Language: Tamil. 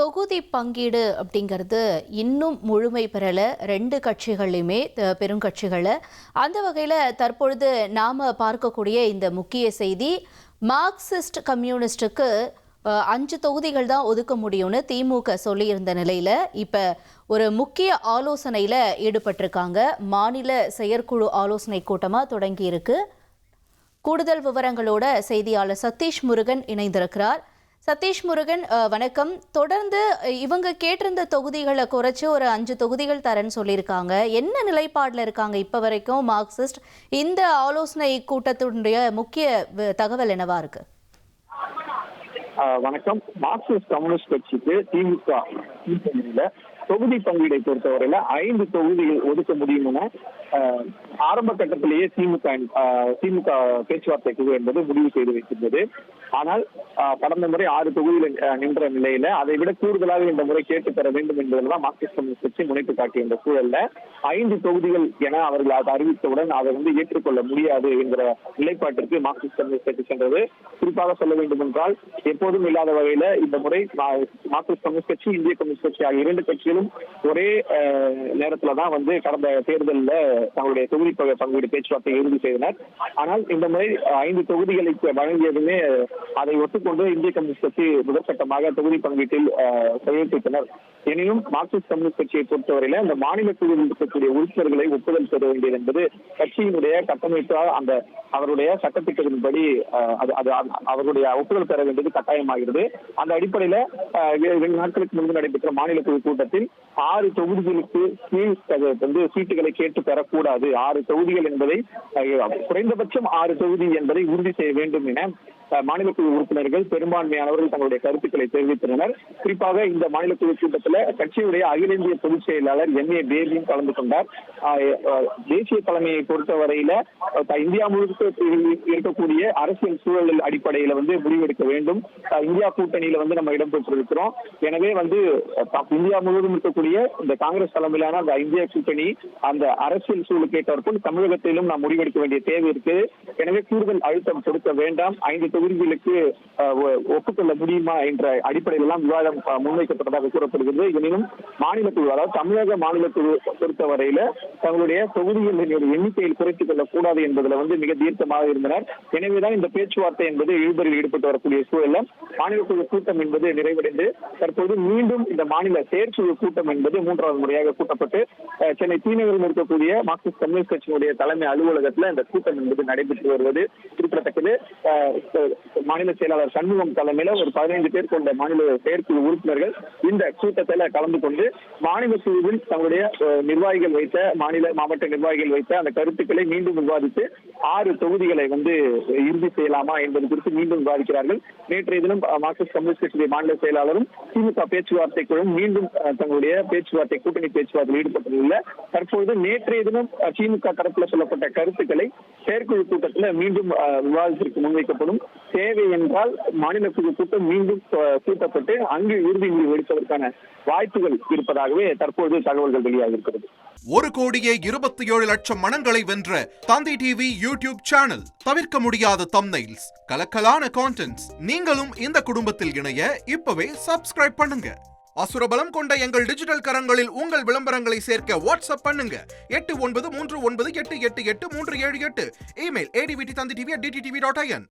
தொகுதி பங்கீடு அப்படிங்கிறது இன்னும் முழுமை பெறல 2 கட்சிகள்லையுமே பெருங்கட்சிகளை. அந்த வகையில் தற்பொழுது நாம் பார்க்கக்கூடிய இந்த முக்கிய செய்தி, மார்க்சிஸ்ட் கம்யூனிஸ்டுக்கு 5 தொகுதிகள் தான் ஒதுக்க முடியும்னு திமுக சொல்லியிருந்த நிலையில் இப்போ ஒரு முக்கிய ஆலோசனையில் ஈடுபட்டிருக்காங்க. மாநில செயற்குழு ஆலோசனை கூட்டமாக தொடங்கியிருக்கு. கூடுதல் விவரங்களோட செய்தியாளர் சதீஷ் முருகன் இணைந்திருக்கிறார். சதீஷ் முருகன், வணக்கம். தொடர்ந்து இவங்க கேட்டிருந்த தொகுதிகளை குறைச்சி ஒரு 5 தொகுதிகள் தரேன்னு சொல்லியிருக்காங்க. என்ன நிலைப்பாடில் இருக்காங்க இப்போ வரைக்கும் மார்க்சிஸ்ட்? இந்த ஆலோசனை கூட்டத்தினுடைய முக்கிய தகவல் என்னவா இருக்கு? வணக்கம். மார்க்சிஸ்ட் கம்யூனிஸ்ட் கட்சிக்கு திமுக தொகுதி பங்கீடை பொறுத்தவரையில 5 தொகுதிகள் ஒதுக்க முடியும் என ஆரம்ப கட்டத்திலேயே திமுக பேச்சுவார்த்தை குழு என்பது முடிவு செய்து வைத்திருந்தது. ஆனால் கடந்த முறை 6 தொகுதியில் நின்ற நிலையில அதை விட கூடுதலாக இந்த முறை கேட்டு பெற வேண்டும் என்பதுதான் மார்க்சிஸ்ட் கம்யூனிஸ்ட் கட்சி முனைப்பு காட்டிய இந்த சூழல்ல 5 தொகுதிகள் என அவர்கள் அதை அறிவித்தவுடன் அதை ஏற்றுக்கொள்ள முடியாது என்கிற நிலைப்பாட்டிற்கு மார்க்சிஸ்ட் கம்யூனிஸ்ட் கட்சி சென்றது. குறிப்பாக சொல்ல வேண்டும் என்றால், எப்போதும் இல்லாத வகையில இந்த முறை மார்க்சிஸ்ட் கம்யூனிஸ்ட் கட்சி, இந்திய கம்யூனிஸ்ட் கட்சி ஆகிய 2 கட்சிகளும் ஒரே நேரத்துலதான் தேர்தல் தேர்தலில் தங்களுடைய தொகுதி பங்கீடு பேச்சுவார்த்தை இறுதி செய்தனர். ஆனால் இந்த முறை 5 தொகுதிகளுக்கு வழங்கியதுமே அதை ஒத்துக்கொண்டு இந்திய கம்யூனிஸ்ட் கட்சி முதற்கட்டமாக தொகுதி பங்கீட்டில் கையெழுத்திட்டனர். எனினும் மார்க்சிஸ்ட் கம்யூனிஸ்ட் கட்சியை பொறுத்தவரையில இந்த மாநில குழுவில் இருக்கக்கூடிய உறுப்பினர்களை ஒப்புதல் பெற வேண்டியது என்பது கட்சியினுடைய கட்டமைப்பு, அந்த அவருடைய சட்டத்திட்டத்தின்படி அவருடைய ஒப்புதல் பெற வேண்டியது கட்டாயமாகிறது. அந்த அடிப்படையில 2 நாட்களுக்கு முன்பு நடைபெற்ற மாநில குழு கூட்டத்தில் 6 தொகுதிகளுக்கு கீழ் சீட்டுகளை கேட்டு பெறக்கூடாது, 6 தொகுதிகள் என்பதை குறைந்தபட்சம் 6 தொகுதி என்பதை உறுதி செய்ய வேண்டும் என மாநில குழு உறுப்பினர்கள் பெரும்பான்மையானவர்கள் தங்களுடைய கருத்துக்களை தெரிவித்தனர். குறிப்பாக இந்த மாநில குழு கூட்டத்தில் கட்சியுடைய அகில இந்திய பொதுச் செயலாளர் MA பேபியும் கலந்து கொண்டார். தேசிய தலைமையை பொறுத்தவரையில இந்தியா முழுக்க இருக்கக்கூடிய அரசியல் சூழல் அடிப்படையில முடிவெடுக்க வேண்டும். இந்தியா கூட்டணியில நம்ம இடம்பெற்றிருக்கிறோம். எனவே இந்தியா முழுவதும் இருக்கக்கூடிய இந்த காங்கிரஸ் தலைமையிலான அந்த இந்தியா கூட்டணி அந்த அரசியல் சூழலுக்கு ஏற்றாற்போல் தமிழகத்திலும் நாம் முடிவெடுக்க வேண்டிய தேவை இருக்கு. எனவே கூடுதல் அழுத்தம் கொடுக்க வேண்டாம், 5 தொகுதிகளுக்கு ஒப்புக்கொள்ள முடியுமா என்ற அடிப்படையில் எல்லாம் விவாதம் முன்வைக்கப்பட்டதாக கூறப்படுகிறது. எனினும் மாநில குழு, அதாவது தமிழக மாநில குழு பொறுத்தவரையில தங்களுடைய தொகுதிகளின் எண்ணிக்கையில் குறைத்துக் கொள்ளக்கூடாது என்பதுல மிக தீர்க்கமாக இருந்தனர். எனவேதான் இந்த பேச்சுவார்த்தை என்பது இழுபறியில் ஈடுபட்டு வரக்கூடிய சூழல்ல மாநில குழு கூட்டம் என்பது நிறைவடைந்து தற்போது மீண்டும் இந்த மாநில செயற்குழு கூட்டம் என்பது 3வது முறையாக கூட்டப்பட்டு சென்னை தீநகரில் இருக்கக்கூடிய மார்க்சிஸ்ட் கம்யூனிஸ்ட் கட்சியினுடைய தலைமை அலுவலகத்தில் இந்த கூட்டம் என்பது நடைபெற்று வருவது குறிப்பிடத்தக்கது. மாநில செயலாளர் சண்முகம் தலைமையில ஒரு 15 பேர் கொண்ட மாநில செயற்குழு உறுப்பினர்கள் இந்த கூட்டத்தில் கலந்து கொண்டு மாநில குழுவில் தங்களுடைய நிர்வாகிகள் வைத்த மாவட்ட நிர்வாகிகள் வைத்த அந்த கருத்துக்களை மீண்டும் விவாதித்து 6 தொகுதிகளை இறுதி செய்யலாமா என்பது குறித்து மீண்டும் விவாதிக்கிறார்கள். நேற்றைய தினம் மார்க்சிஸ்ட் கம்யூனிஸ்ட் கட்சியுடைய மாநில செயலாளரும் திமுக பேச்சுவார்த்தை குழுவும் மீண்டும் தங்களுடைய பேச்சுவார்த்தை கூட்டணி பேச்சுவார்த்தையில் ஈடுபட்டுள்ள தற்பொழுது நேற்றைய தினம் திமுக தரப்பில் சொல்லப்பட்ட கருத்துக்களை செயற்குழு கூட்டத்தில் மீண்டும் விவாதத்திற்கு முன்வைக்கப்படும். தேவை என்றால் மாநில குழு கூட்டம் மீண்டும் கூட்டப்பட்டு அங்கு இறுதி முடிவு எடுப்பதற்கான வாய்ப்புகள் இருப்பதாகவே தற்போது தகவல்கள் வெளியாக இருக்கிறது. 1,27,00,000 மனங்களை வென்ற தந்தி டிவி யூடியூப் சேனல். தவிர்க்க முடியாத தம்ப்நெயில்ஸ், கலக்கலான கான்டென்ட்ஸ். நீங்களும் இந்த குடும்பத்தில் இணைய இப்பவே சப்ஸ்கிரைப் பண்ணுங்க. அசுரபலம் கொண்ட எங்கள் டிஜிட்டல் கரங்களில் உங்கள் விளம்பரங்களை சேர்க்க வாட்ஸ்அப் பண்ணுங்க. 8939888838. Email advtthanditv@dttv.in.